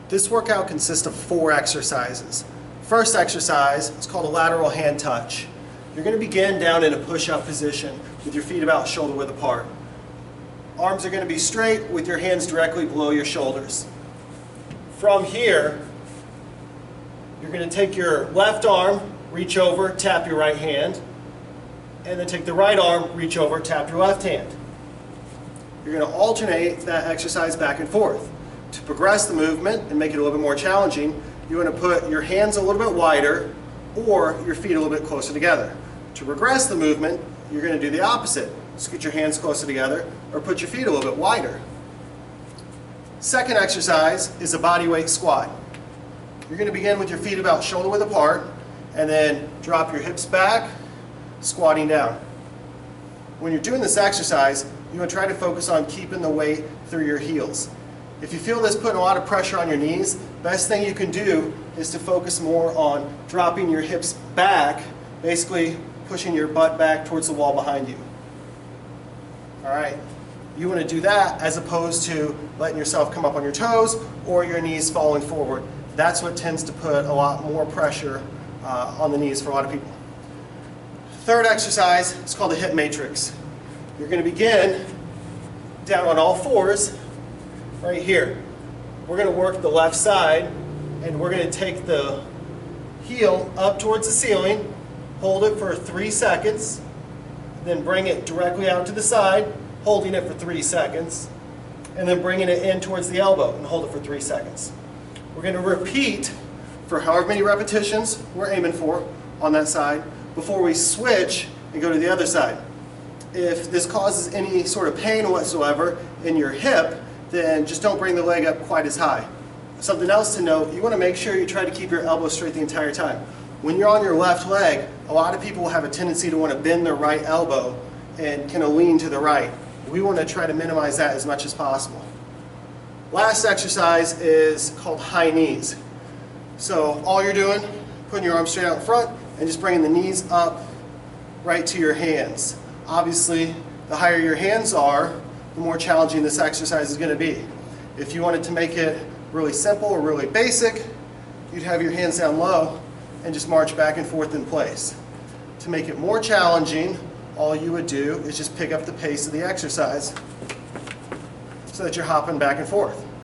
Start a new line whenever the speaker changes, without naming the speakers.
This workout consists of 4 exercises. First exercise is called a lateral hand touch. You're going to begin down in a push-up position with your feet about shoulder width apart. Arms are going to be straight with your hands directly below your shoulders. From here, you're going to take your left arm, reach over, tap your right hand, and then take the right arm, reach over, tap your left hand. You're going to alternate that exercise back and forth. To progress the movement and make it a little bit more challenging, you want to put your hands a little bit wider or your feet a little bit closer together. To progress the movement, you're going to do the opposite. Scoot your hands closer together or put your feet a little bit wider. Second exercise is a body weight squat. You're going to begin with your feet about shoulder width apart and then drop your hips back, squatting down. When you're doing this exercise, you want to try to focus on keeping the weight through your heels. If you feel this putting a lot of pressure on your knees, best thing you can do is to focus more on dropping your hips back, basically pushing your butt back towards the wall behind you. Alright, you want to do that as opposed to letting yourself come up on your toes or your knees falling forward. That's what tends to put a lot more pressure on the knees for a lot of people. Third exercise is called the hip matrix. You're going to begin down on all fours right here. We're going to work the left side and we're going to take the heel up towards the ceiling, hold it for 3 seconds, then bring it directly out to the side, holding it for 3 seconds, and then bringing it in towards the elbow and hold it for 3 seconds. We're going to repeat for however many repetitions we're aiming for on that side before we switch and go to the other side. If this causes any sort of pain whatsoever in your hip, then just don't bring the leg up quite as high. Something else to note, you want to make sure you try to keep your elbow straight the entire time. When you're on your left leg, a lot of people have a tendency to want to bend their right elbow and kind of lean to the right. We want to try to minimize that as much as possible. Last exercise is called high knees. So all you're doing, putting your arms straight out in front and just bringing the knees up right to your hands. Obviously, the higher your hands are, the more challenging this exercise is going to be. If you wanted to make it really simple or really basic, you'd have your hands down low and just march back and forth in place. To make it more challenging, all you would do is just pick up the pace of the exercise so that you're hopping back and forth.